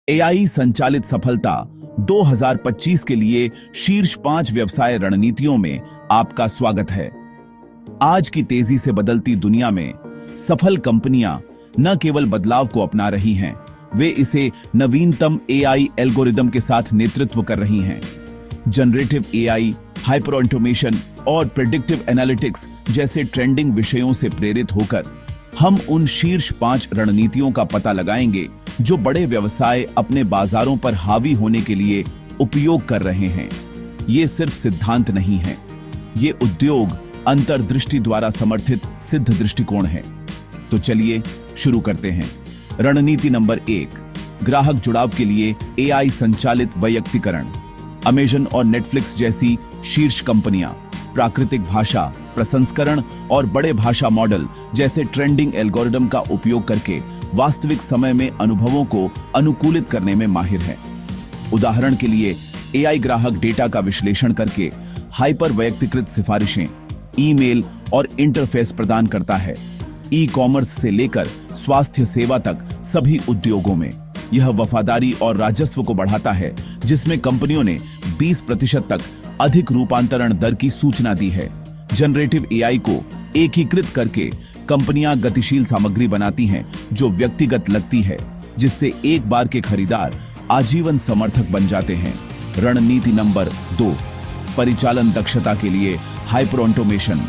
AI संचालित सफलता 2025 के लिए शीर्ष 5 व्यवसाय रणनीतियों में आपका स्वागत है। आज की तेजी से बदलती दुनिया में सफल कंपनियां न केवल बदलाव को अपना रही हैं, वे इसे नवीनतम एआई एल्गोरिदम के साथ नेतृत्व कर रही हैं। जनरेटिव एआई, हाइपर ऑटोमेशन और प्रेडिक्टिव एनालिटिक्स जैसे ट्रेंडिंग विषयों से प्रेरित होकर हम उन शीर्ष 5 रणनीतियों का पता लगाएंगे जो बड़े व्यवसाय अपने बाजारों पर हावी होने के लिए उपयोग कर रहे हैं। ये सिर्फ सिद्धांत नहीं है, ये उद्योग अंतर्दृष्टि द्वारा समर्थित सिद्ध दृष्टिकोण है। तो चलिए शुरू करते हैं। रणनीति नंबर 1, ग्राहक जुड़ाव के लिए एआई संचालित वैयक्तिकरण। अमेज़न और नेटफ्लिक्स जैसी शीर्ष कंपनियां प्राकृतिक भाषा प्रसंस्करण और बड़े भाषा मॉडल जैसे ट्रेंडिंग एल्गोरिदम का उपयोग करके वास्तविक समय में अनुभवों को अनुकूलित करने में माहिर है। उदाहरण के लिए एआई ग्राहक डेटा का विश्लेषण करके हाइपर वैयक्तिकृत सिफारिशें, ईमेल और इंटरफेस प्रदान करता है। ई कॉमर्स से लेकर स्वास्थ्य सेवा तक सभी उद्योगों में यह वफादारी और राजस्व को बढ़ाता है, जिसमें कंपनियों ने 20% तक अधिक रूपांतरण दर की सूचना दी है। जनरेटिव एआई को एकीकृत करके कंपनियां गतिशील सामग्री बनाती हैं जो व्यक्तिगत लगती है, जिससे एक बार के खरीदार आजीवन समर्थक बन जाते हैं। रणनीति नंबर 2, परिचालन दक्षता के लिए हाइपर ऑटोमेशन।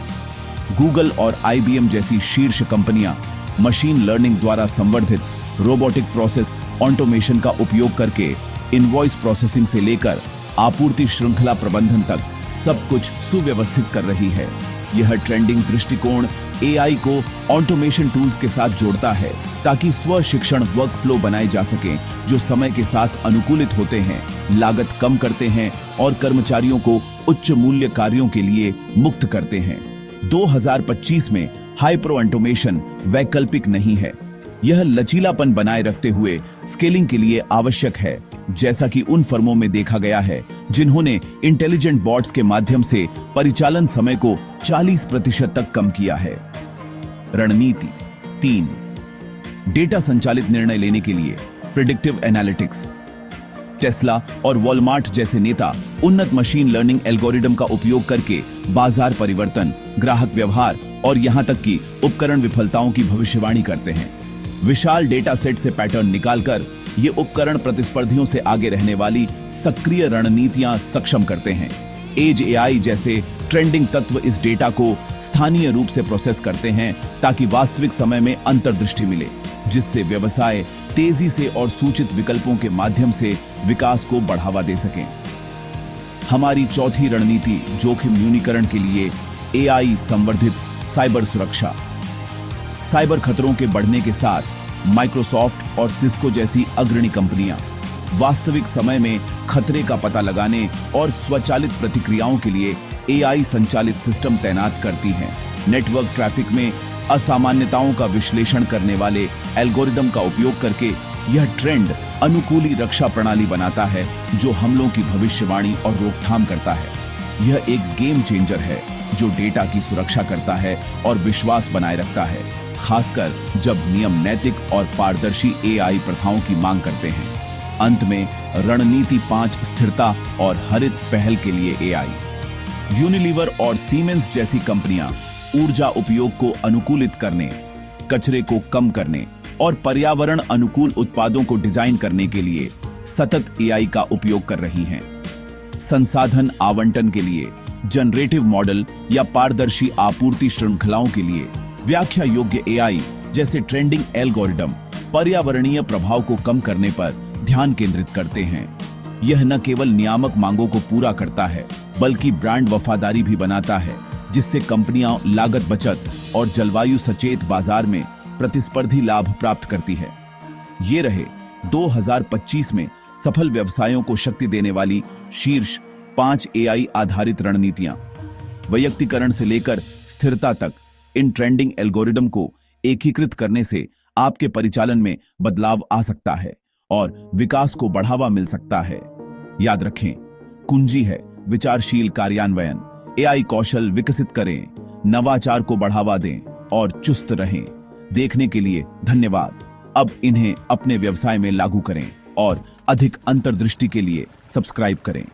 गूगल और आईबीएम जैसी शीर्ष कंपनियां मशीन लर्निंग द्वारा संवर्धित रोबोटिक प्रोसेस ऑटोमेशन का उपयोग करके इनवॉइस प्रोसेसिंग से लेकर आपूर्ति श्रृंखला प्रबंधन तक सब कुछ सुव्यवस्थित कर रही है। यह ट्रेंडिंग दृष्टिकोण एआई को ऑटोमेशन टूल्स के साथ जोड़ता है ताकि स्व शिक्षण वर्कफ्लो बनाए जा सकें जो समय के साथ अनुकूलित होते हैं, लागत कम करते हैं और कर्मचारियों को उच्च मूल्य कार्यों के लिए मुक्त करते हैं। 2025 में हाइपर ऑटोमेशन वैकल्पिक नहीं है, यह लचीलापन बनाए रखते हुए स्केलिंग के लिए आवश्यक है, जैसा कि उन फर्मों में देखा गया है जिन्होंने इंटेलिजेंट बॉट्स के माध्यम से परिचालन समय को 40% तक कम किया है। रणनीति 3, डेटा संचालित निर्णय लेने के लिए प्रेडिक्टिव एनालिटिक्स। टेस्ला और वॉलमार्ट जैसे नेता उन्नत मशीन लर्निंग एल्गोरिदम का उपयोग करके बाजार परिवर्तन, ग्राहक व्यवहार और यहां तक कि उपकरण विफलताओं की भविष्यवाणी करते हैं। विशाल डेटा सेट से पैटर्न निकालकर ये उपकरण प्रतिस्पर्धियों से आगे रहने वाली सक्रिय रणनीतियां सक्षम करते हैं। एज एआई जैसे ट्रेंडिंग तत्व इस डेटा को स्थानीय रूप से प्रोसेस करते हैं ताकि वास्तविक समय में अंतर्दृष्टि मिले, जिससे व्यवसाय तेजी से और सूचित विकल्पों के माध्यम से विकास को बढ़ावा दे सकें। हमारी चौथी रणनीति जोखिम न्यूनीकरण के लिए एआई संवर्धित साइबर सुरक्षा। साइबर खतरों के बढ़ने के साथ माइक्रोसॉफ्ट और सिस्को जैसी अग्रणी कंपनियां वास्तविक समय में खतरे का पता लगाने और स्वचालित प्रतिक्रियाओं के लिए एआई संचालित सिस्टम तैनात करती हैं। नेटवर्क ट्रैफिक में असामान्यताओं का विश्लेषण करने वाले एल्गोरिदम का उपयोग करके यह ट्रेंड अनुकूली रक्षा प्रणाली बनाता है जो हमलों की भविष्यवाणी और रोकथाम करता है। यह एक गेम चेंजर है जो डेटा की सुरक्षा करता है और विश्वास बनाए रखता है, खासकर जब नियम नैतिक और पारदर्शी एआई प्रथाओं की मांग करते हैं। अंत में रणनीति 5, स्थिरता और हरित पहल के लिए एआई। यूनिलीवर और सीमेंस जैसी कंपनियां ऊर्जा उपयोग को अनुकूलित करने, कचरे को कम करने और पर्यावरण अनुकूल उत्पादों को डिजाइन करने के लिए सतत एआई का उपयोग कर रही हैं। संसाधन आवंटन के लिए जनरेटिव मॉडल या पारदर्शी आपूर्ति श्रृंखलाओं के लिए व्याख्या योग्य एआई जैसे ट्रेंडिंग एल्गोरिदम पर्यावरणीय प्रभाव को कम करने पर ध्यान केंद्रित करते हैं। यह न केवल नियामक मांगों को पूरा करता है बल्कि ब्रांड वफादारी भी बनाता है, जिससे कंपनियां लागत बचत और जलवायु सचेत बाजार में प्रतिस्पर्धी लाभ प्राप्त करती है। ये रहे 2025 में सफल व्यवसायों को शक्ति देने वाली शीर्ष 5 एआई आधारित रणनीतियां। वैयक्तिकरण से लेकर स्थिरता तक इन ट्रेंडिंग एल्गोरिदम को एकीकृत करने से आपके परिचालन में बदलाव आ सकता है और विकास को बढ़ावा मिल सकता है। याद रखें, कुंजी है विचारशील कार्यान्वयन। एआई कौशल विकसित करें, नवाचार को बढ़ावा दें और चुस्त रहें। देखने के लिए धन्यवाद। अब इन्हें अपने व्यवसाय में लागू करें। और अधिक अंतर्दृष्टि के लिए सब्सक्राइब करें।